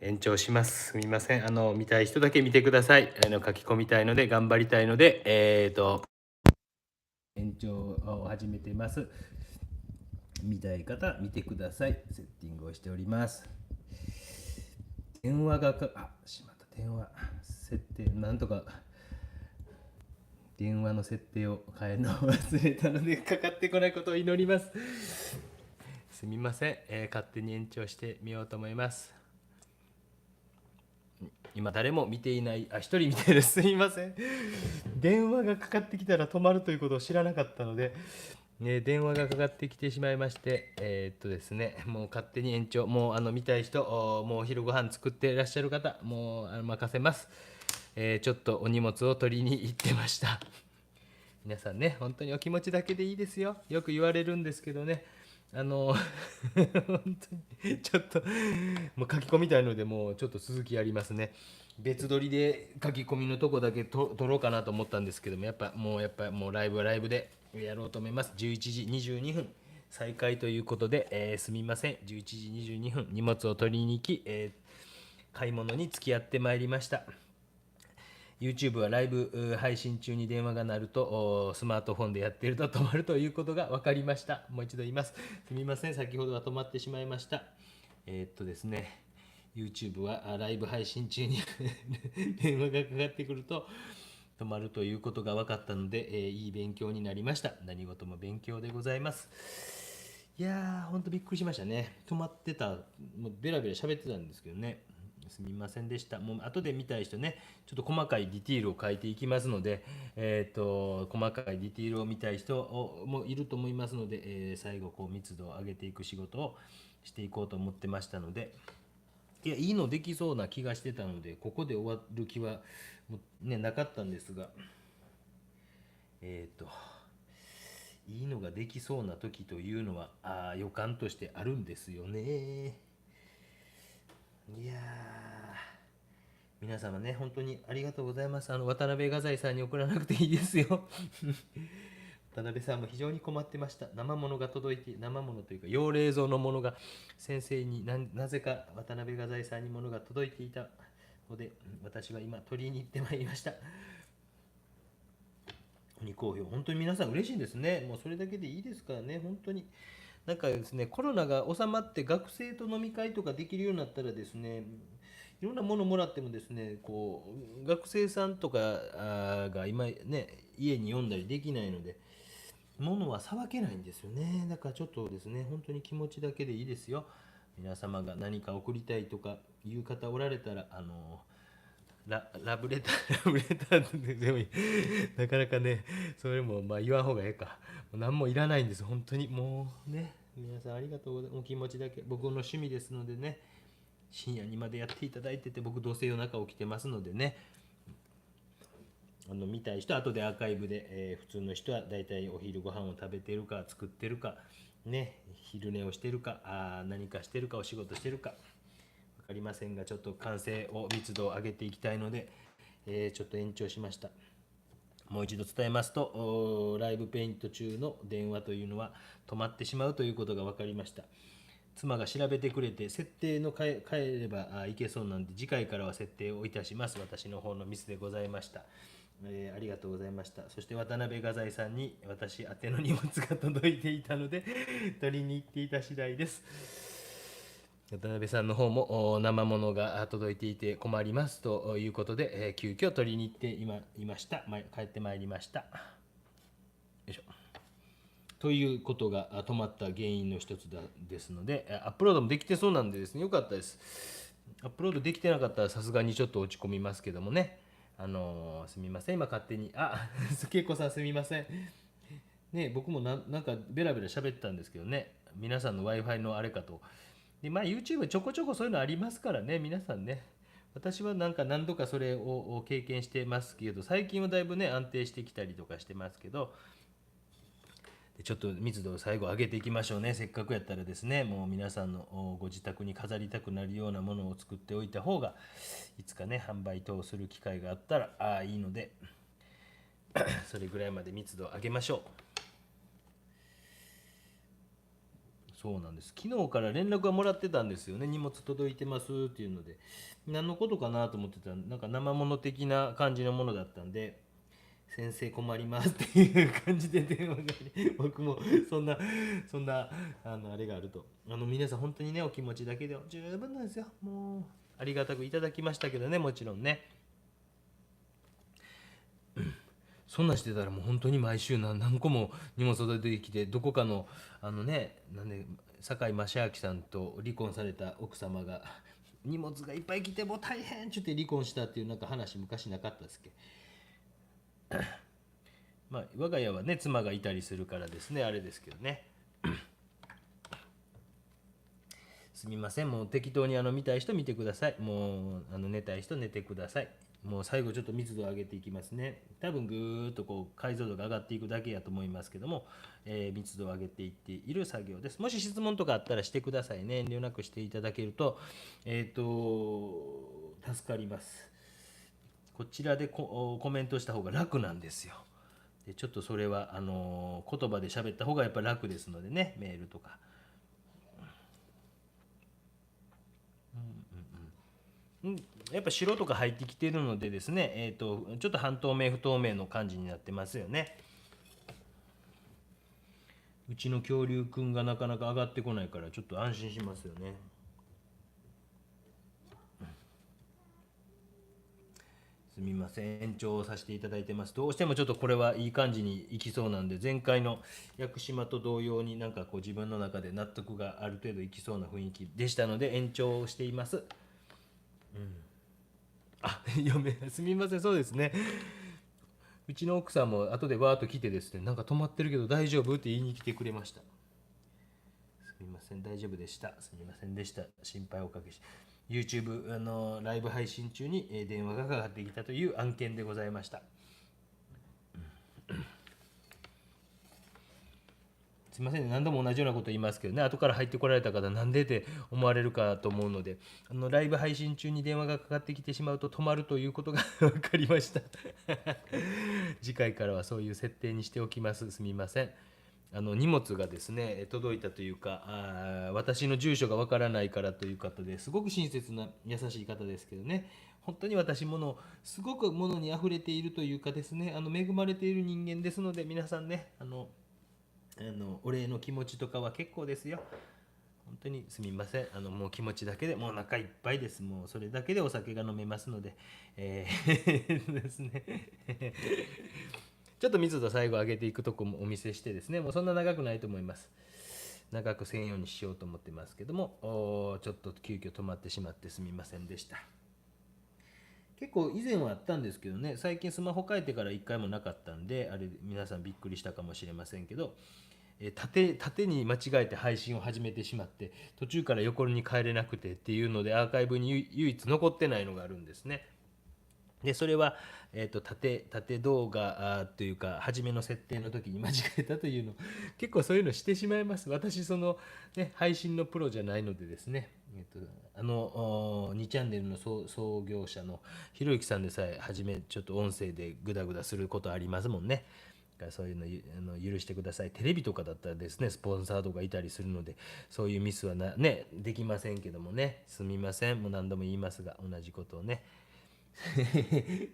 延長します。すみません。見たい人だけ見てください。書き込みたいので、頑張りたいので、延長を始めています。見たい方、見てください。セッティングをしております。電話がしまった。電話、設定、なんとか、電話の設定を変えるのを忘れたので、かかってこないことを祈ります。すみません。勝手に延長してみようと思います。今誰も見ていない、一人見てる、すみません。電話がかかってきたら止まるということを知らなかったので、電話がかかってきてしまいまして、ですね、もう勝手に延長、もう見たい人、もうお昼ご飯作っていらっしゃる方、もう任せます。ちょっとお荷物を取りに行ってました。皆さんね、本当にお気持ちだけでいいですよ。よく言われるんですけどね、本当にちょっともう書き込みたいので、もうちょっと続きやりますね。別撮りで書き込みのとこだけ撮ろうかなと思ったんですけども、やっぱもうライブはライブでやろうと思います。11時22分再開ということで、すみません。11時22分荷物を取りに行き、買い物に付き合ってまいりました。YouTube はライブ配信中に電話が鳴るとスマートフォンでやっていると止まるということが分かりました。もう一度言います。すみません、先ほどは止まってしまいました。ですね、YouTube はライブ配信中に電話がかかってくると止まるということが分かったので、いい勉強になりました。何事も勉強でございます。いやー、ほんとびっくりしましたね。止まってた、もうベラベラ喋ってたんですけどね。すみませんでした。もう後で見たい人ね、ちょっと細かいディティールを書いていきますので、細かいディティールを見たい人もいると思いますので、最後こう密度を上げていく仕事をしていこうと思ってましたので、いや、いいのできそうな気がしてたので、ここで終わる気はもう、ね、なかったんですが、えっ、と、いいのができそうな時というのは予感としてあるんですよね。いや皆様ね、本当にありがとうございます。渡辺画材さんに送らなくていいですよ。渡辺さんも非常に困ってました。生ものが届いて、生ものというか、用冷蔵のものが先生になぜか渡辺画材さんにものが届いていたので、私は今取りに行ってまいりました。鬼好評、本当に皆さん嬉しいんですね。もうそれだけでいいですからね、本当に。なんかですね、コロナが収まって学生と飲み会とかできるようになったらですね、いろんなものもらってもですね、こう学生さんとかが今ね、家に呼んだりできないので、物はさばけないんですよね。だからちょっとですね、本当に気持ちだけでいいですよ。皆様が何か送りたいとかいう方おられたら、ラブレター、ラブレターでもいい。なかなかね、それもまあ言わん方がええか。もう何もいらないんです、本当に。もうね、皆さんありがとうございます。お気持ちだけ。僕の趣味ですのでね、深夜にまでやっていただいてて、僕どうせ夜中起きてますのでね、見たい人は後でアーカイブで、普通の人はだいたいお昼ご飯を食べてるか、作ってるか、ね、昼寝をしてるか、何かしてるか、お仕事してるか、分かりませんが、ちょっと完成を密度を上げていきたいので、ちょっと延長しました。もう一度伝えますと、ライブペイント中の電話というのは止まってしまうということが分かりました。妻が調べてくれて、設定の変えればいけそうなんで、次回からは設定をいたします。私の方のミスでございました。ありがとうございました。そして渡辺画材さんに私宛ての荷物が届いていたので取りに行っていた次第です。渡辺さんの方も生ものが届いていて困りますということで、急遽取りに行っていました。帰ってまいりました。よいしょ。ということが止まった原因の一つですので、アップロードもできてそうなんでですね、よかったです。アップロードできてなかったらさすがにちょっと落ち込みますけどもね。すみません、今勝手に。恵子さんすみません。ね、僕もなんかベラベラ喋ってたんですけどね、皆さんの Wi-Fi のあれかと。で、まあ YouTube ちょこちょこそういうのありますからね、皆さんね。私はなんか何度かそれを経験してますけど、最近はだいぶね、安定してきたりとかしてますけど、ちょっと密度を最後上げていきましょうね。せっかくやったらですね、もう皆さんのご自宅に飾りたくなるようなものを作っておいた方が、いつかね、販売等する機会があったらいいので、それぐらいまで密度を上げましょう。そうなんです。昨日から連絡はもらってたんですよね。荷物届いてますっていうので。何のことかなと思ってたら、なんか生物的な感じのものだったんで、先生困りますっていう感じで電話がね、僕もそんなあれがあると。皆さん本当にね、お気持ちだけで十分なんですよ。もう、ありがたくいただきましたけどね、もちろんね。そんなんしてたらもう本当に毎週何個も荷物届いてきて、どこかのなんで堺正明さんと離婚された奥様が荷物がいっぱい来てもう大変っちゅって離婚したっていうなんか話昔なかったですっけ。まあ我が家はね妻がいたりするからですねあれですけどね。すみません、もう適当に見たい人見てください。もう寝たい人寝てください。もう最後ちょっと密度を上げていきますね。多分ぐーっとこう解像度が上がっていくだけやと思いますけども、密度を上げていっている作業です。もし質問とかあったらしてくださいね。遠慮なくしていただけると、助かります。こちらでコメントした方が楽なんですよ。でちょっとそれは言葉で喋った方がやっぱ楽ですのでね、メールとか。うん、やっぱ白とか入ってきてるのでですね、ちょっと半透明不透明の感じになってますよね。うちの恐竜くんがなかなか上がってこないからちょっと安心しますよね。すみません、延長させていただいてます。どうしてもちょっとこれはいい感じにいきそうなんで、前回の屋久島と同様になんかこう自分の中で納得がある程度いきそうな雰囲気でしたので延長しています。あ、すみません、そうですね。うちの奥さんも後でわーっと来てですね、なんか止まってるけど大丈夫って言いに来てくれました。すみません、大丈夫でした。すみませんでした。心配をおかけし。YouTube ライブ配信中に電話がかかってきたという案件でございました。すみませんね、何度も同じようなこと言いますけどね、後から入ってこられた方、なんでって思われるかと思うので、ライブ配信中に電話がかかってきてしまうと止まるということが分かりました。次回からはそういう設定にしておきます。すみません。荷物がですね届いたというか私の住所がわからないからという方ですごく親切な優しい方ですけどね、本当に私すごく物にあふれているというかですね恵まれている人間ですので、皆さんねお礼の気持ちとかは結構ですよ。本当にすみません。もう気持ちだけでもうお腹いっぱいです。もうそれだけでお酒が飲めますので、ですね。ちょっと密度最後上げていくとこもお見せしてですね、もうそんな長くないと思います。長くせんようにしようと思ってますけども、ちょっと急遽止まってしまってすみませんでした。結構以前はあったんですけどね、最近スマホ変えてから一回もなかったんで、あれ皆さんびっくりしたかもしれませんけど、縦に間違えて配信を始めてしまって途中から横に帰れなくてっていうのでアーカイブに唯一残ってないのがあるんですね。でそれは、縦動画というか初めの設定の時に間違えたというの結構そういうのしてしまいます。私ね、配信のプロじゃないのでですね、2チャンネルの創業者のひろゆきさんでさえ初めちょっと音声でグダグダすることありますもんね。そういうの許してください。テレビとかだったらですねスポンサーとかいたりするのでそういうミスはできませんけどもね、すみません。もう何度も言いますが同じことをね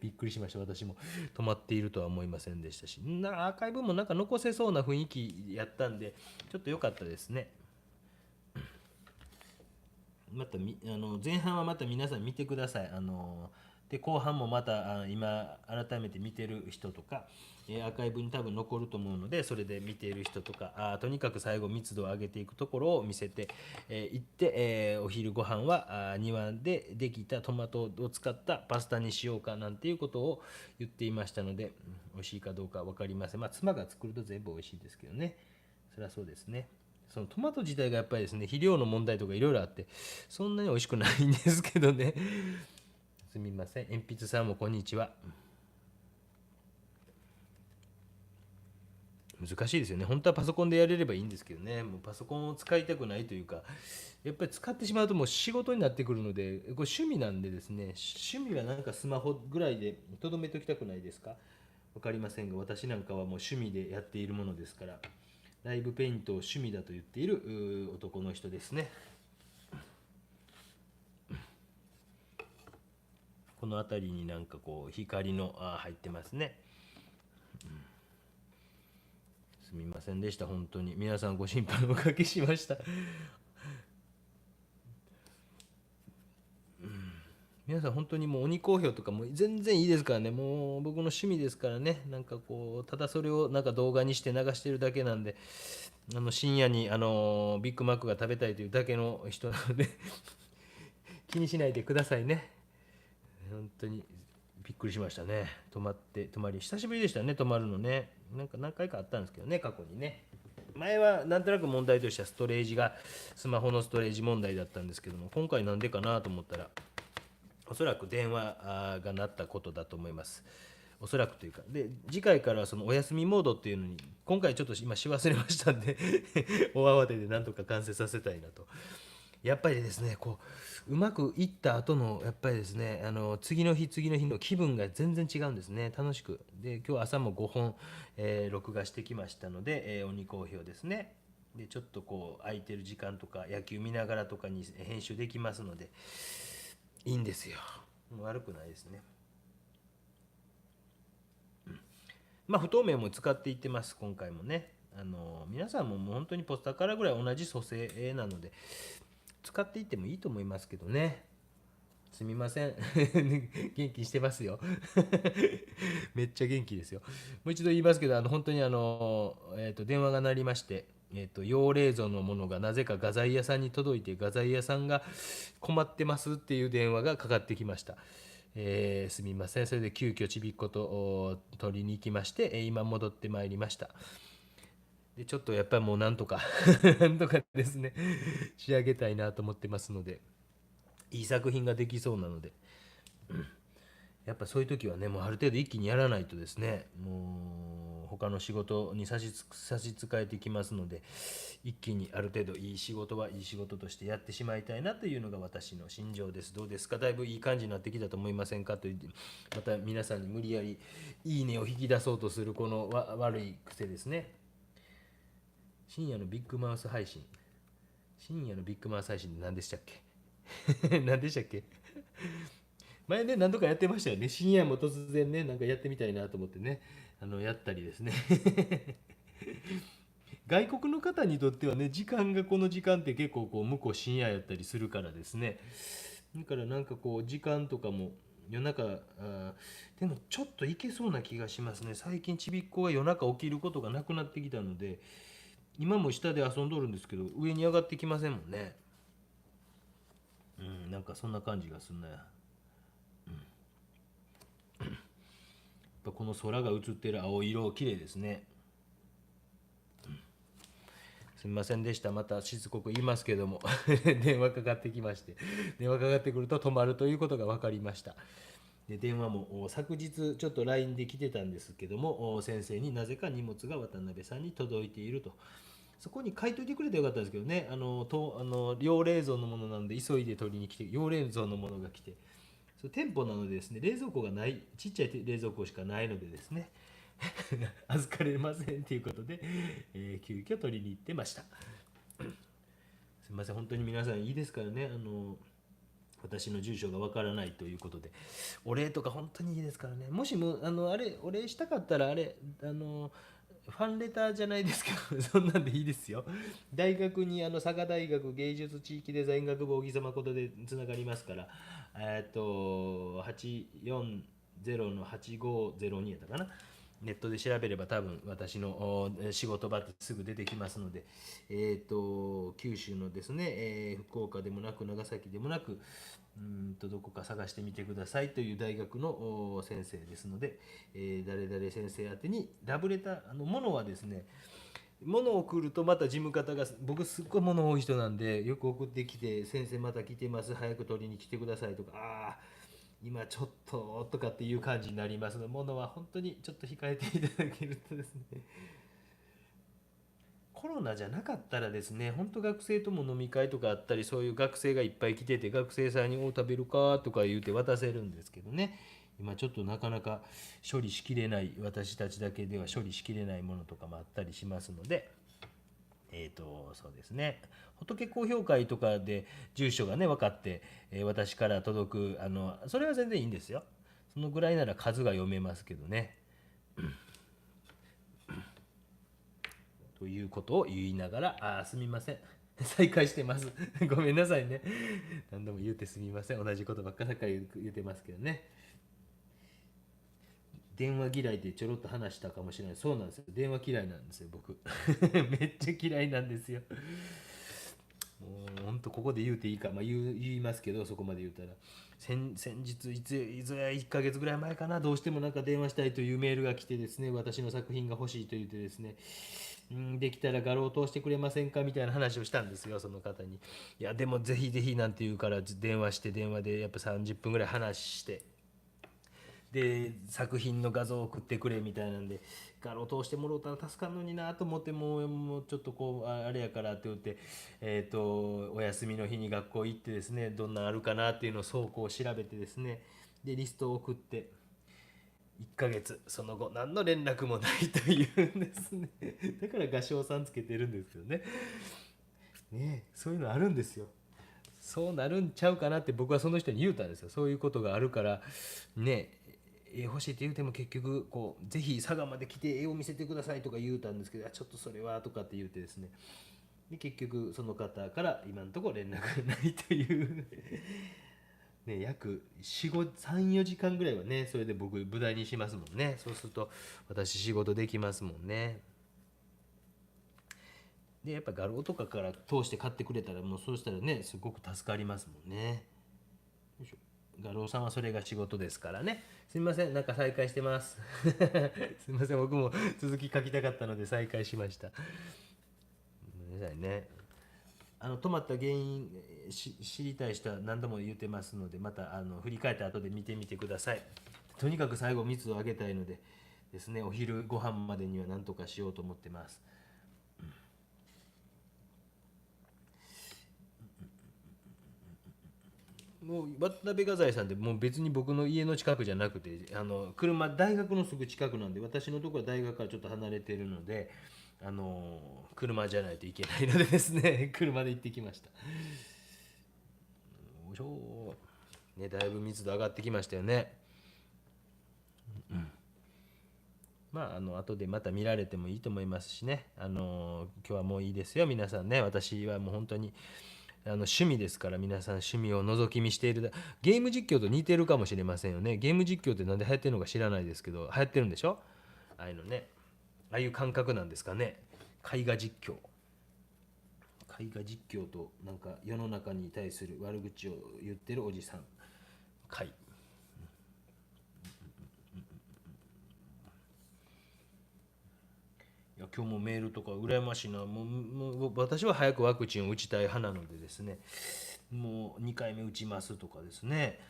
びっくりしました。私も止まっているとは思いませんでしたし、アーカイブもなんか残せそうな雰囲気やったんでちょっと良かったですね。また前半はまた皆さん見てください。で後半もまた今改めて見てる人とか、アーカイブに多分残ると思うのでそれで見ている人とかとにかく最後密度を上げていくところを見せていって、お昼ご飯は庭でできたトマトを使ったパスタにしようかなんていうことを言っていましたので、美味しいかどうか分かりません。まあ妻が作ると全部美味しいですけどね、それはそうですね。そのトマト自体がやっぱりですね肥料の問題とかいろいろあってそんなに美味しくないんですけどね。すみません。鉛筆さんもこんにちは。難しいですよね。本当はパソコンでやれればいいんですけどね、もうパソコンを使いたくないというか、やっぱり使ってしまうともう仕事になってくるので、これ趣味なんでですね、趣味はなんかスマホぐらいでとどめておきたくないですか。分かりませんが、私なんかはもう趣味でやっているものですから、ライブペイントを趣味だと言っている男の人ですね。この辺りになんかこう光の入ってますね。すみませんでした、本当に皆さんご心配おかけしました。皆さん本当にもう鬼好評とかも全然いいですからね、もう僕の趣味ですからね、なんかこうただそれをなんか動画にして流してるだけなんで、深夜にビッグマックが食べたいというだけの人なので気にしないでくださいね。本当にびっくりしましたね。泊まり久しぶりでしたね、泊まるのね。なんか何回かあったんですけどね、過去にね。前はなんとなく問題としてはストレージがスマホのストレージ問題だったんですけども、今回なんでかなと思ったらおそらく電話が鳴ったことだと思います。おそらくというか、で次回からはそのお休みモードっていうのに、今回ちょっと今し忘れましたんで大慌てでなんとか完成させたいなと。やっぱりですね、こうまくいった後のやっぱりですね、次の日の気分が全然違うんですね。楽しくで、今日朝も5本、録画してきましたので、鬼好評ですね。でちょっとこう空いてる時間とか野球見ながらとかに編集できますのでいいんですよ。悪くないですね。まあ不透明も使っていってます今回もね。皆さんももう本当にポスターカラーぐらい同じ組成なので使っていってもいいと思いますけどね。すみません元気してますよめっちゃ元気ですよ。もう一度言いますけど、本当に電話が鳴りまして、用冷蔵のものがなぜか画材屋さんに届いて、画材屋さんが困ってますっていう電話がかかってきました。すみません。それで急遽ちびっこと取りに行きまして、今戻ってまいりました。でちょっとやっぱりもうなんとかなんとかですね仕上げたいなと思ってますので、いい作品ができそうなので、やっぱそういう時はね、もうある程度一気にやらないとですね、もう他の仕事に差し支えてきますので、一気にある程度いい仕事はいい仕事としてやってしまいたいなというのが私の心情です。どうですか、だいぶいい感じになってきたと思いませんかと言って、また皆さんに無理やりいいねを引き出そうとするこの悪い癖ですね。深夜のビッグマウス配信、深夜のビッグマウス配信って何でしたっけ何でしたっけ前ね何度かやってましたよね。深夜も突然ねなんかやってみたいなと思ってね、やったりですね外国の方にとってはね、時間がこの時間って結構こう向こう深夜やったりするからですね。だからなんかこう時間とかも夜中でもちょっといけそうな気がしますね。最近ちびっこは夜中起きることがなくなってきたので、今も下で遊んどるんですけど上に上がってきませんもんね。なんかそんな感じがすんな。この空が映ってる青色綺麗ですね。すみませんでした。またしつこく言いますけども電話かかってきまして、電話かかってくると止まるということが分かりました。で電話も昨日ちょっと LINE で来てたんですけども、先生になぜか荷物が渡辺さんに届いていると。そこに書いといてくれてよかったんですけどね。用冷蔵のものなので急いで取りに来て、用冷蔵のものが来て、店舗なのでですね、冷蔵庫がない、ちっちゃい冷蔵庫しかないのでですね預かれませんということで、急遽取りに行ってました。すみません、本当に皆さんいいですからね、私の住所がわからないということで、お礼とか本当にいいですからね。もしもあれお礼したかったら、あれファンレターじゃないですけどそんなんでいいですよ。大学に佐賀大学芸術地域デザイン学部小木様ことでつながりますから、840の8502やったかな。ネットで調べれば多分私の仕事場ってすぐ出てきますので、九州のですね、福岡でもなく長崎でもなく、どこか探してみてくださいという大学の先生ですので、誰々先生宛てにラブレター、ものはですね、物を送るとまた事務方が、僕すっごい物多い人なんでよく送ってきて、先生また来てます、早く取りに来てくださいとか、今ちょっととかっていう感じになりますので、物は本当にちょっと控えていただけるとですね、コロナじゃなかったらですね、本当学生とも飲み会とかあったり、そういう学生がいっぱい来てて、学生さんに「お食べるか?」とか言うて渡せるんですけどね、今ちょっとなかなか処理しきれない、私たちだけでは処理しきれないものとかもあったりしますので、そうですね、仏講評会とかで住所がね分かって、私から届くそれは全然いいんですよ。そのぐらいなら数が読めますけどね。ということを言いながら、すみません。再開してます。ごめんなさいね。何度も言うてすみません。同じことばっかさか言うてますけどね。電話嫌いでちょろっと話したかもしれない。そうなんですよ。電話嫌いなんですよ、僕。めっちゃ嫌いなんですよ。もう本当ここで言うていいか、言いますけど、そこまで言うたら。先日いつや1ヶ月ぐらい前かな、どうしてもなんか電話したいというメールが来てですね、私の作品が欲しいと言ってですね、できたら画廊を通してくれませんかみたいな話をしたんですよ、その方に。いや、でもぜひぜひなんて言うから電話して、電話でやっぱ30分ぐらい話して、で作品の画像を送ってくれみたいなんで、画廊通してもろうたら助かるのになと思って、もうちょっとこうあれやからって言って、お休みの日に学校行ってですね、どんなんあるかなっていうのを倉庫を調べてですね、でリストを送って1ヶ月、その後何の連絡もないというんですね。だから画商さんつけてるんですけどね。ね、そういうのあるんですよ。そうなるんちゃうかなって僕はその人に言うたんですよ。そういうことがあるからね、欲しいって言うても結局こうぜひ佐賀まで来て絵を見せてくださいとか言うたんですけど、ちょっとそれはとかって言うてですね、で結局その方から今のところ連絡がないというね、約34時間ぐらいはね、それで僕無駄にしますもんね。そうすると私仕事できますもんね。でやっぱ画廊とかから通して買ってくれたら、もうそうしたらねすごく助かりますもんね。よいしょ。画廊さんはそれが仕事ですからね。すみません、なんか再開してます。すみません、僕も続き書きたかったので再開しました。ごめんなさいね。止まった原因知りたい人は何度も言ってますので、また振り返った後で見てみてください。とにかく最後密を上げたいのでですね、お昼ご飯までには何とかしようと思ってます。もう渡辺画材さんってもう別に僕の家の近くじゃなくて、大学のすぐ近くなんで、私のところは大学からちょっと離れてるので、車じゃないといけないのでですね、車で行ってきました。よいしょ。ね、だいぶ密度上がってきましたよね。後でまた見られてもいいと思いますしね。今日はもういいですよ、皆さんね。私はもう本当に趣味ですから、皆さん趣味を覗き見しているゲーム実況と似てるかもしれませんよね。ゲーム実況ってなんで流行ってるのか知らないですけど、流行ってるんでしょ、ああいうのね。ああいう感覚なんですかね。絵画実況。絵画実況となんか世の中に対する悪口を言ってるおじさん。絵。いや今日もメールとか羨ましいな。もう私は早くワクチンを打ちたい派なのでですね、もう2回目打ちますとかですね。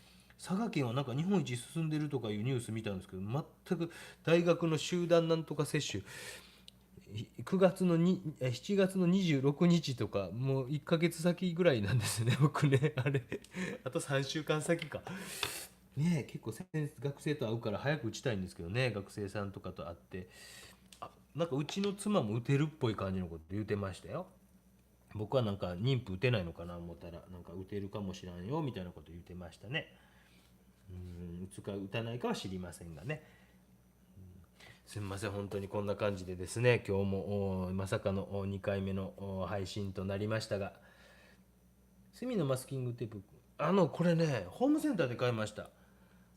佐賀県はなんか日本一進んでるとかいうニュース見たんですけど、全く大学の集団なんとか接種7月の26日とか、もう1ヶ月先ぐらいなんですね。僕ね、あれあと3週間先かね。結構学生と会うから早く打ちたいんですけどね、学生さんとかと会って。なんかうちの妻も打てるっぽい感じのこと言うてましたよ。僕はなんか妊婦打てないのかな思ったら、なんか打てるかもしらんよみたいなこと言ってましたね。打つか打たないかは知りませんがね。すみません、本当にこんな感じでですね、今日もまさかの2回目の配信となりましたが、隅のマスキングテープ、これね、ホームセンターで買いました。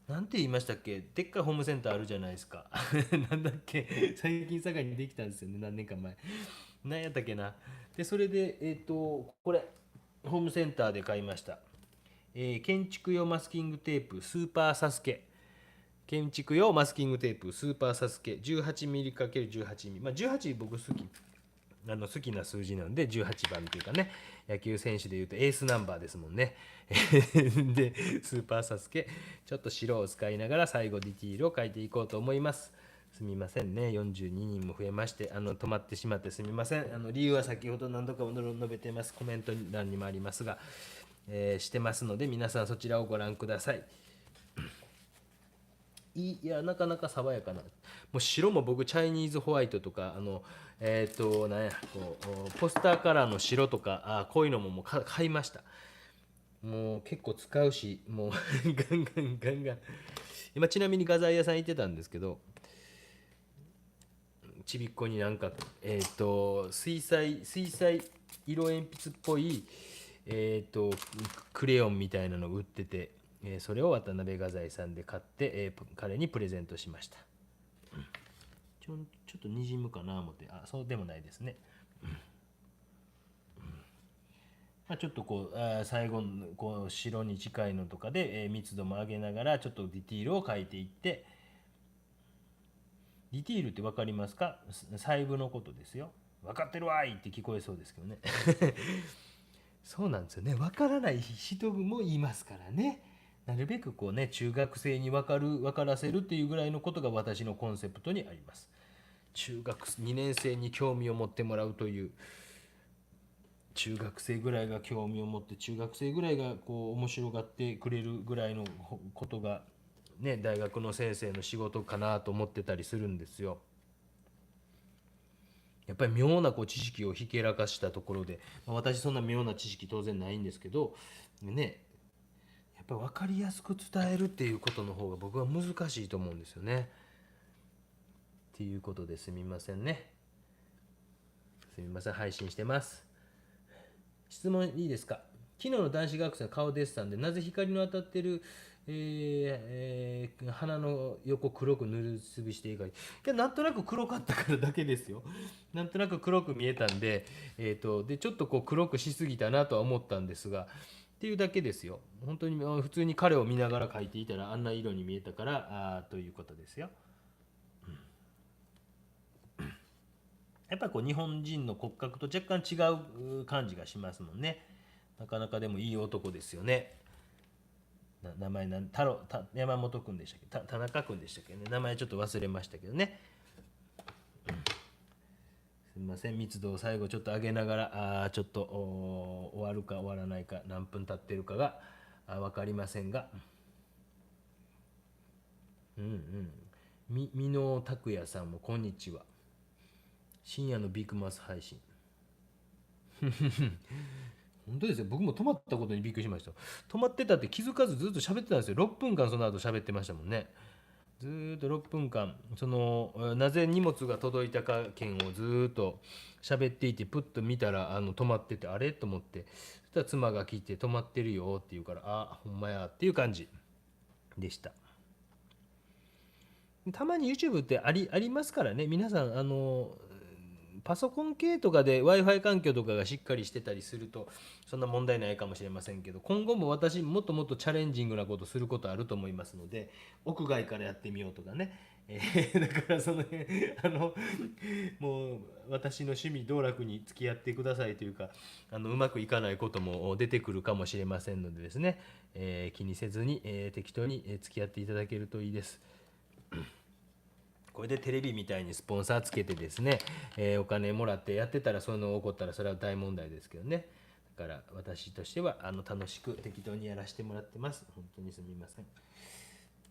なんて言いましたっけ、でっかいホームセンターあるじゃないですか。なんだっけ、最近佐賀にできたんですよね、何年か前。何やったっけな。で、それで、これ、ホームセンターで買いました。建築用マスキングテープ、スーパーサスケ。建築用マスキングテープ、スーパーサスケ、18mm×18mm。18僕好き。好きな数字なんで18番っていうかね、野球選手でいうとエースナンバーですもんね。でスーパーサスケ、ちょっと白を使いながら最後ディティールを描いていこうと思います。すみませんね、42人も増えまして、止まってしまってすみません。理由は先ほど何度か述べています、コメント欄にもありますが、してますので皆さんそちらをご覧ください。いやなかなか爽やかな、もう白も僕チャイニーズホワイトとかなんやこうポスターカラーの白とかこういうのも買いました。もう結構使うし、もうガンガンガンガン。今ちなみに画材屋さん行ってたんですけど、ちびっこになんか水彩色鉛筆っぽいクレヨンみたいなの売ってて、それを渡辺画材さんで買って、彼にプレゼントしました。ちょっとにじむかな思って、そうでもないですね。ちょっとこう最後のこう白に近いのとかで、密度も上げながらちょっとディティールを描いていって、ディティールって分かりますか？細部のことですよ。分かってるわいって聞こえそうですけどね。そうなんですよね。分からない人もいますからね。なるべくこうね、中学生に分からせるっていうぐらいのことが私のコンセプトにあります。中学2年生に興味を持ってもらうという、中学生ぐらいが興味を持って、中学生ぐらいがこう面白がってくれるぐらいのことがね、大学の先生の仕事かなと思ってたりするんですよ。やっぱり妙なこう知識をひけらかしたところで、私そんな妙な知識当然ないんですけどね、やっぱり分かりやすく伝えるっていうことの方が僕は難しいと思うんですよね。っていうことですみませんね。すみません、配信してます。質問いいですか？昨日の男子学生の顔デッサンでなぜ光の当たってる、鼻の横黒く塗りつぶしていいか、いやなんとなく黒かったからだけですよ。なんとなく黒く見えたんで、でちょっとこう黒くしすぎたなとは思ったんですがっていうだけですよ。本当に普通に彼を見ながら描いていたらあんな色に見えたからということですよ。やっぱりこう日本人の骨格と若干違う感じがしますもんね。なかなかでもいい男ですよね。名前山本君でしたっけ、田中君でしたっけね、名前ちょっと忘れましたけどね。すみません、密度を最後ちょっと上げながらちょっと終わるか終わらないか、何分経ってるかが分かりませんが、美濃拓也さんもこんにちは。深夜のビッグマス配信。本当ですよ、僕も止まったことにびっくりしました。止まってたって気づかずずっと喋ってたんですよ。6分間その後喋ってましたもんね。ずっと6分間そのなぜ荷物が届いたか件をずっと喋っていて、プッと見たら止まってて、あれと思って、そしたら妻が聞いて止まってるよって言うから、ほんまやっていう感じでした。たまに YouTube ってありますからね、皆さんパソコン系とかで Wi-Fi 環境とかがしっかりしてたりするとそんな問題ないかもしれませんけど、今後も私もっともっとチャレンジングなことすることあると思いますので、屋外からやってみようとかね、だからその辺もう私の趣味道楽に付き合ってくださいというか、うまくいかないことも出てくるかもしれませんのでですね、気にせずに、適当に付き合っていただけるといいです。これでテレビみたいにスポンサーつけてですね、お金もらってやってたらそういうの起こったらそれは大問題ですけどね。だから私としては楽しく適当にやらせてもらってます。本当にすみません。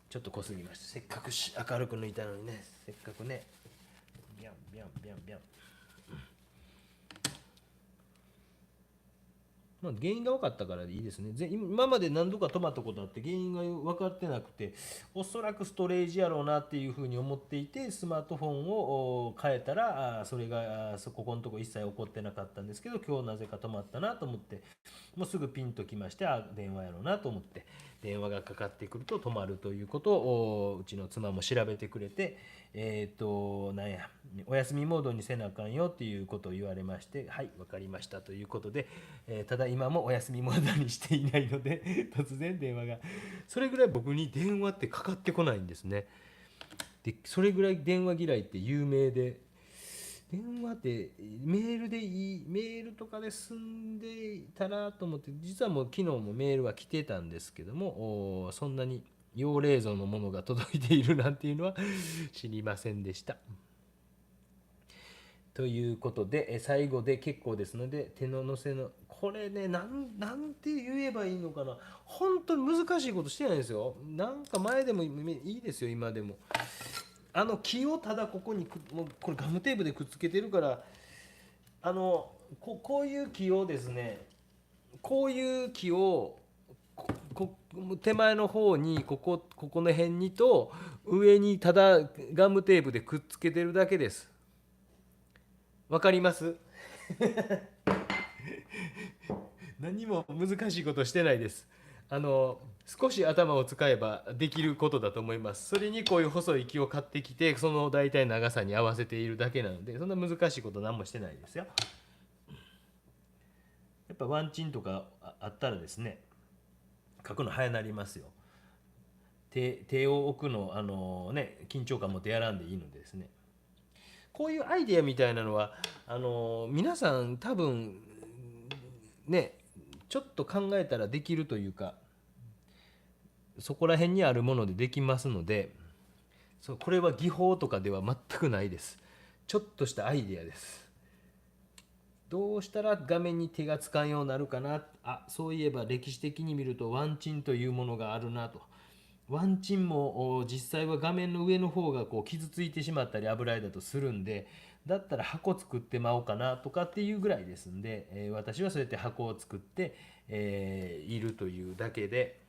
ちょっと濃すぎました。せっかく明るく抜いたのにね、せっかくね。ビャンビャンビャンビャン。原因が分かったからいいですね。今まで何度か止まったことあって原因が分かってなくて、おそらくストレージやろうなっていうふうに思っていて、スマートフォンを変えたらそれがここのとこ一切起こってなかったんですけど、今日なぜか止まったなと思って、もうすぐピンときまして、電話やろうなと思って電話がかかってくると止まるということをうちの妻も調べてくれて、なんやお休みモードにせなあかんよっていうことを言われまして、はい分かりましたということで、ただ今もお休みモードにしていないので突然電話が、それぐらい僕に電話ってかかってこないんですね。でそれぐらい電話嫌いって有名で、電話ってメールでいい、メールとかで済んでいたらと思って、実はもう昨日もメールは来てたんですけども、そんなに要冷蔵のものが届いているなんていうのは知りませんでした。ということで、最後で結構ですので、手の乗せの、これね、なんて言えばいいのかな。本当に難しいことしてないんですよ。なんか前でもいいですよ、今でも。木をただここにもうこれガムテープでくっつけてるから、こういう木をですね、こういう木を手前の方にここの辺にと上にただガムテープでくっつけてるだけです。わかります？何も難しいことしてないです。少し頭を使えばできることだと思います。それにこういう細い木を買ってきて、その大体長さに合わせているだけなので、そんな難しいこと何もしてないですよ。やっぱワンチンとかあったらですね、書くの早なりますよ。手を置くの、緊張感持ってやらんでいいのでですね。こういうアイデアみたいなのは皆さん多分ね、ちょっと考えたらできるというか、そこら辺にあるものでできますので、これは技法とかでは全くないです。ちょっとしたアイデアです。どうしたら画面に手がつかんようになるかな。そういえば歴史的に見るとワンチンというものがあるなと。ワンチンも実際は画面の上の方がこう傷ついてしまったり油絵だとするんで、だったら箱作ってまおうかなとかっていうぐらいですんで、私はそうやって箱を作って、いるというだけで、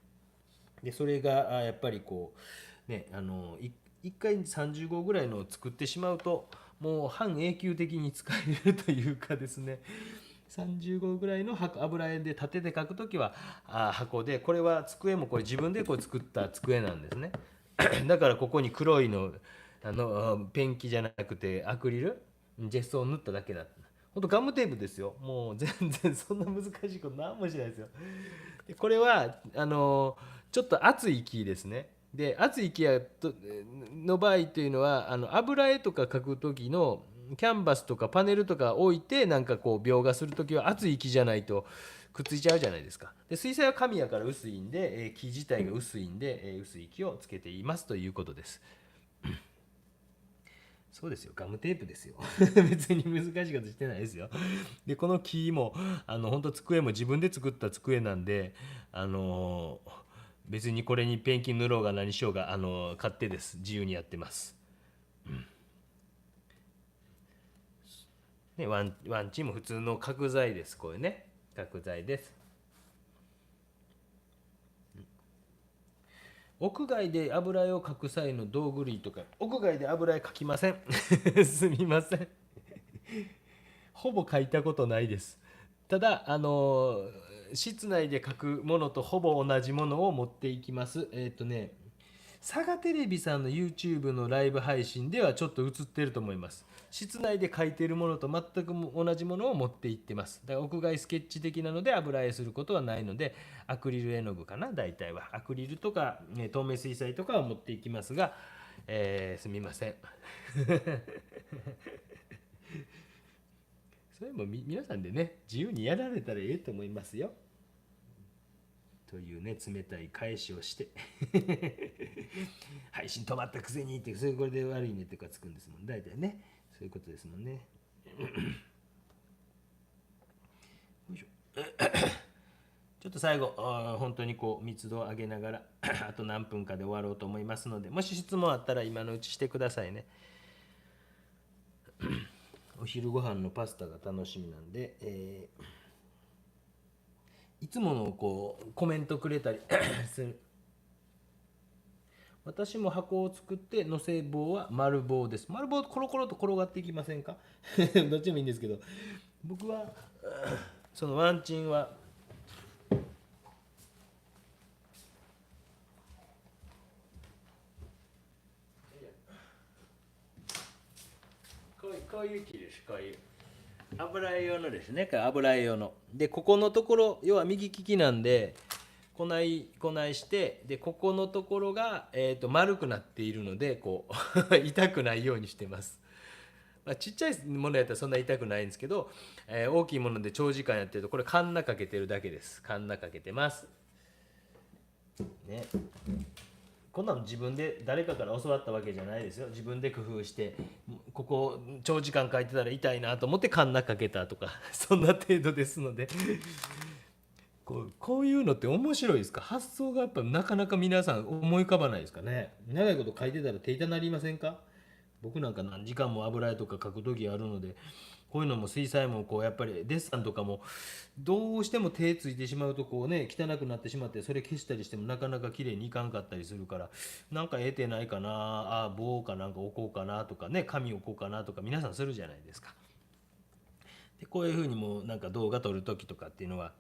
それがやっぱりこうね、1回30号ぐらいのを作ってしまうともう半永久的に使えるというかですね、30号ぐらいの油絵で立てて描くときは箱で、これは机もこれ自分でこう作った机なんですね。だからここに黒いのペンキじゃなくてアクリルジェスを塗っただけだ。ほんとガムテープですよ。もう全然そんな難しいこと何もしないですよ。でこれはちょっと厚い木ですね。で厚い木の場合というのは油絵とか描く時のキャンバスとかパネルとか置いてなんかこう描画する時は厚い木じゃないとくっついちゃうじゃないですか。で水彩は紙やから薄いんで、木自体が薄いんで、薄い木をつけていますということです。そうですよ、ガムテープですよ。別に難しいことしてないですよ。でこの木も本当机も自分で作った机なんで、別にこれにペンキ塗ろうが何しようが勝手です。自由にやってます。ね、ワンチーム普通の角材です。これね、角材です。屋外で油絵を描く際の道具類とか、屋外で油絵描きません。すみません。ほぼ描いたことないです。ただ室内で描くものとほぼ同じものを持っていきます。佐賀テレビさんの YouTube のライブ配信ではちょっと映ってると思います。室内で描いているものと全く同じものを持って行ってます。だから屋外スケッチ的なので油絵することはないので、アクリル絵の具かな、大体はアクリルとか、透明水彩とかを持っていきますが、すみません。それも皆さんでね、自由にやられたらええと思いますよ。というね、冷たい返しをして配信止まったくせにって、それこれで悪いねってかつくんですもん、大体ね。そういうことですもんね。よいしょ。ちょっと最後本当にこう密度を上げながらあと何分かで終わろうと思いますので、もし質問あったら今のうちしてくださいね。お昼ご飯のパスタが楽しみなんで、いつものこうコメントくれたりする。私も箱を作ってのせ棒は丸棒です。丸棒コロコロと転がっていきませんか？どっちもいいんですけど、僕はそのワンチンはこういう木です。こういう油絵用のですね、油絵用ので、ここのところ要は右利きなんでこないしてで、ここのところが、丸くなっているのでこう痛くないようにしてます。ちっちゃいものやったらそんな痛くないんですけど、大きいもので長時間やってるとこれカンナかけてるだけです。カンナかけてますね。こんなの自分で誰かから教わったわけじゃないですよ。自分で工夫してここ長時間書いてたら痛いなと思ってカンナかけたとかそんな程度ですのでこういうのって面白いですか？発想がやっぱなかなか皆さん思い浮かばないですかね。長いこと書いてたら手痛なりませんか？僕なんか何時間も油絵とか描く時あるので、こういうのも水彩もこうやっぱりデッサンとかもどうしても手ついてしまうとこうね汚くなってしまって、それ消したりしてもなかなか綺麗にいかんかったりするから、なんか得てないかなあ、棒かなんか置こうかなとかね、紙置こうかなとか皆さんするじゃないですか。でこういうふうにもなんか動画撮る時とかっていうのは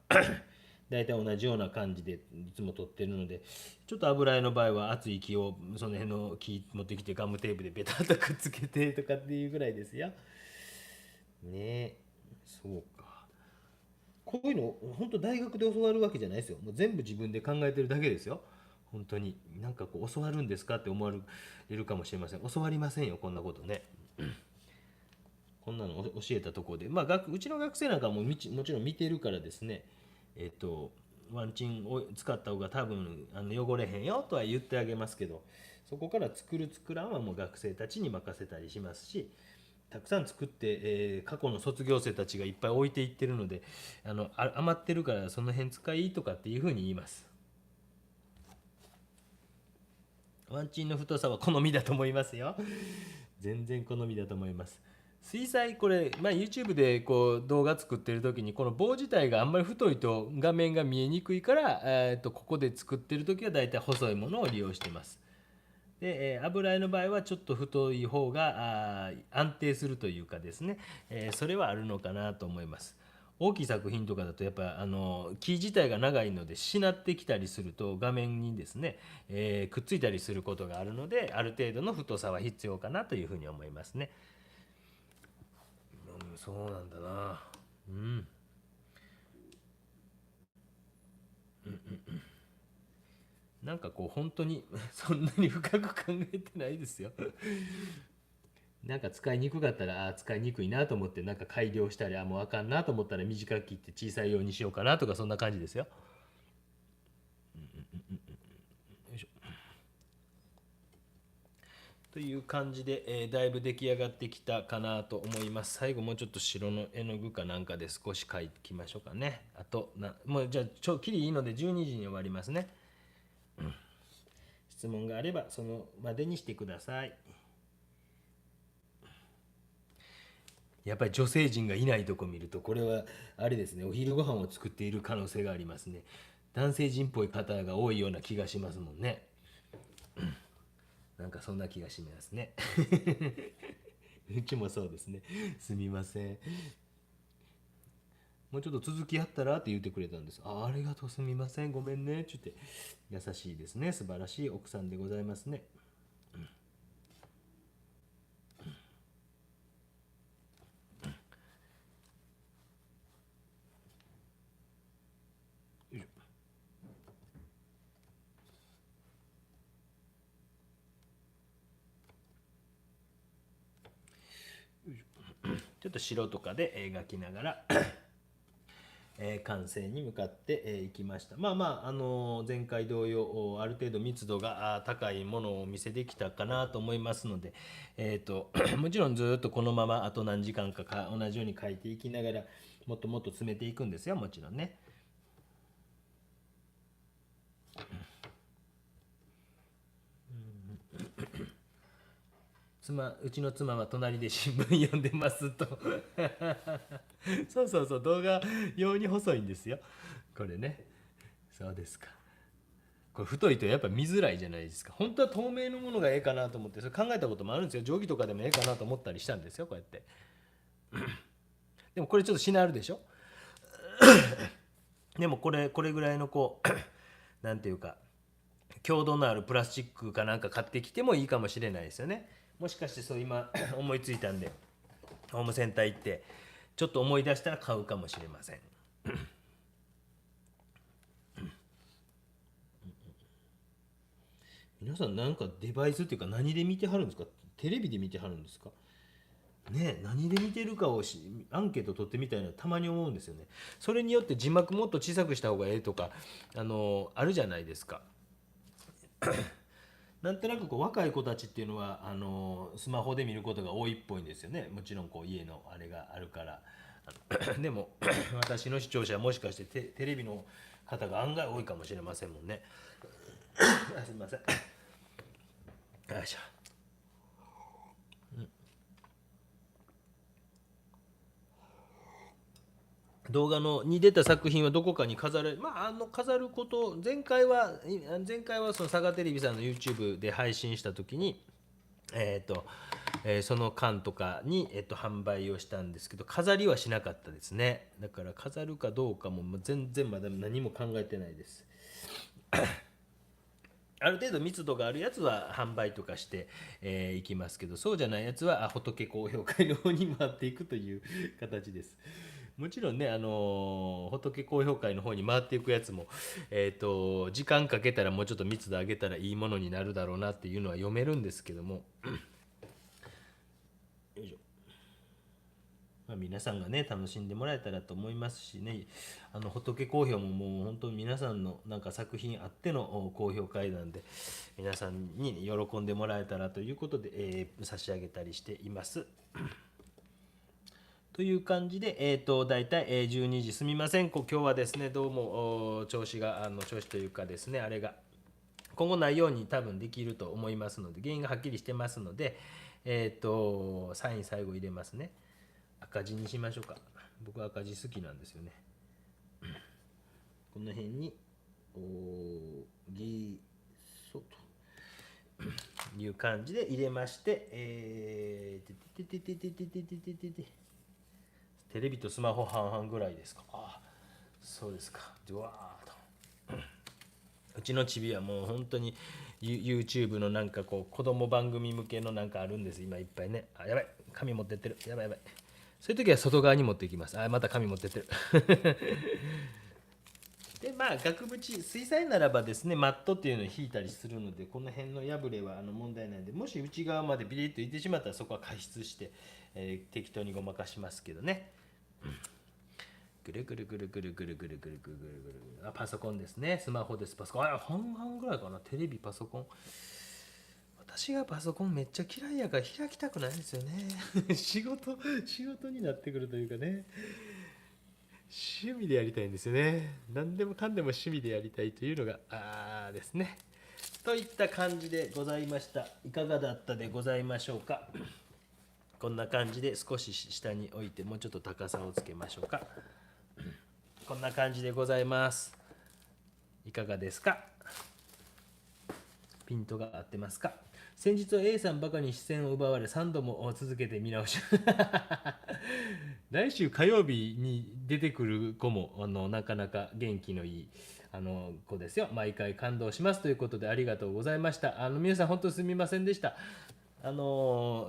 大体同じような感じでいつも撮ってるので、ちょっと油絵の場合は熱い木をその辺の木持ってきてガムテープでベタッとくっつけてとかっていうぐらいですよ。ねえ、そうか。こういうの本当大学で教わるわけじゃないですよ。もう全部自分で考えてるだけですよ。本当になんかこう教わるんですかって思われるかもしれません。教わりませんよ、こんなことね。こんなの教えたところで、まあ、うちの学生なんかももちろん見てるからですね、ワンチンを使った方が多分汚れへんよとは言ってあげますけど、そこから作る作らんはもう学生たちに任せたりしますし、たくさん作って、過去の卒業生たちがいっぱい置いていってるので、余ってるからその辺使いとかっていうふうに言います。ワンチンの太さは好みだと思いますよ。全然好みだと思います。水彩これ、YouTube でこう動画作ってる時にこの棒自体があんまり太いと画面が見えにくいから、ここで作ってる時はだいたい細いものを利用してます。で、油絵の場合はちょっと太い方が安定するというかですね、それはあるのかなと思います。大きい作品とかだとやっぱ木自体が長いのでしなってきたりすると画面にですね、くっついたりすることがあるので、ある程度の太さは必要かなというふうに思いますね。そうなんだな。うん。なんかこう本当にそんなに深く考えてないですよ。なんか使いにくかったら使いにくいなと思ってなんか改良したり、もうあかんなと思ったら短く切って小さいようにしようかなとかそんな感じですよ。よいしょ。という感じで、だいぶ出来上がってきたかなと思います。最後もうちょっと白の絵の具かなんかで少し描きましょうかね。あともうじゃあきりいいので12時に終わりますね。質問があればそのまでにしてください。やっぱり女性陣がいないとこ見るとこれはあれですね、お昼ご飯を作っている可能性がありますね。男性陣っぽい方が多いような気がしますもんね。なんかそんな気がしますね。うちもそうですね。すみません。もうちょっと続きあったらって言ってくれたんです。ありがとう、すみません、ごめんねって言って優しいですね。素晴らしい奥さんでございますね。よいしょ。ちょっと白とかで描きながら完成に向かっていきました。前回同様ある程度密度が高いものをお見せできたかなと思いますので、もちろんずっとこのままあと何時間か同じように書いていきながらもっともっと詰めていくんですよ、もちろんね。うちの妻は隣で新聞読んでますとそうそうそう、動画用に細いんですよこれね。そうですか。これ太いとやっぱ見づらいじゃないですか。本当は透明のものがええかなと思ってそれ考えたこともあるんですよ。定規とかでもええかなと思ったりしたんですよ、こうやってでもこれちょっとしなるでしょ。でもこれぐらいのこうなんていうか強度のあるプラスチックかなんか買ってきてもいいかもしれないですよね。もしかしてそう今思いついたんでホームセンター行ってちょっと思い出したら買うかもしれません。皆さんなんかデバイスっていうか何で見てはるんですか？テレビで見てはるんですかね？何で見てるかをアンケート取ってみたいなたまに思うんですよね。それによって字幕もっと小さくした方がええとかあるじゃないですか。なんとなくこう若い子たちっていうのはスマホで見ることが多いっぽいんですよね。もちろんこう家のあれがあるからでも私の視聴者はもしかしてテレビの方が案外多いかもしれませんもんね。すみません。よいしょ。動画に出た作品はどこかに飾る、飾ること、前回はその佐賀テレビさんの YouTube で配信した時にその間とかに、販売をしたんですけど、飾りはしなかったですね。だから飾るかどうかも全然まだ何も考えてないです。ある程度密度があるやつは販売とかして、いきますけど、そうじゃないやつは仏高評会の方に回っていくという形です。もちろんね、仏高評会の方に回っていくやつも、時間かけたらもうちょっと密度上げたらいいものになるだろうなっていうのは読めるんですけども、よいしょ。皆さんがね楽しんでもらえたらと思いますしね、仏好評ももう本当に皆さんのなんか作品あっての好評会なんで、皆さんに喜んでもらえたらということで、差し上げたりしています。という感じで、だいたい12時、すみません、今日はですね、どうも調子というかですね、あれが今後ないように多分できると思いますので、原因がはっきりしてますので、サイン最後入れますね。赤字にしましょうか。僕は赤字好きなんですよね。この辺にぎそという感じで入れまして、テレビとスマホ半々ぐらいですか。あ、そうですか。うわーと。うちのチビはもう本当に YouTube のなんかこう子供番組向けのなんかあるんです。今いっぱいね。あ、やばい。紙持ってってる。やばいやばい。そういう時は外側に持っていきます。あ、また紙持ってってる。で額縁水彩ならばですね、マットっていうのを引いたりするので、この辺の破れは問題ないので、もし内側までビリッといってしまったらそこは加湿して、適当にごまかしますけどね。ぐるぐるぐるぐるぐるぐるぐるぐるぐるぐる。あ、パソコンですね。スマホです。パソコン。あ、半々ぐらいかな。テレビ、パソコン。私がパソコンめっちゃ嫌いやから開きたくないんですよね。仕事になってくるというかね。趣味でやりたいんですよね。何でもかんでも趣味でやりたいというのがですね。といった感じでございました。いかがだったでございましょうか。こんな感じで少し下に置いてもうちょっと高さをつけましょうか。こんな感じでございます。いかがですか。ピントが合ってますか。先日は A さんばかりに視線を奪われ3度も続けて見直し来週火曜日に出てくる子もなかなか元気のいい子ですよ。毎回感動しますということでありがとうございました。皆さん本当すみませんでした。今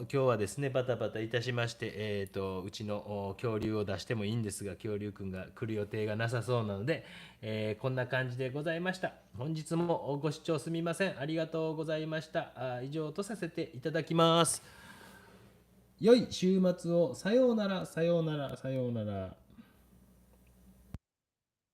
日はですねバタバタいたしまして、うちの恐竜を出してもいいんですが、恐竜くんが来る予定がなさそうなので、こんな感じでございました。本日もご視聴すみません。ありがとうございました。以上とさせていただきます。良い週末を。さようなら、さようなら、さようなら。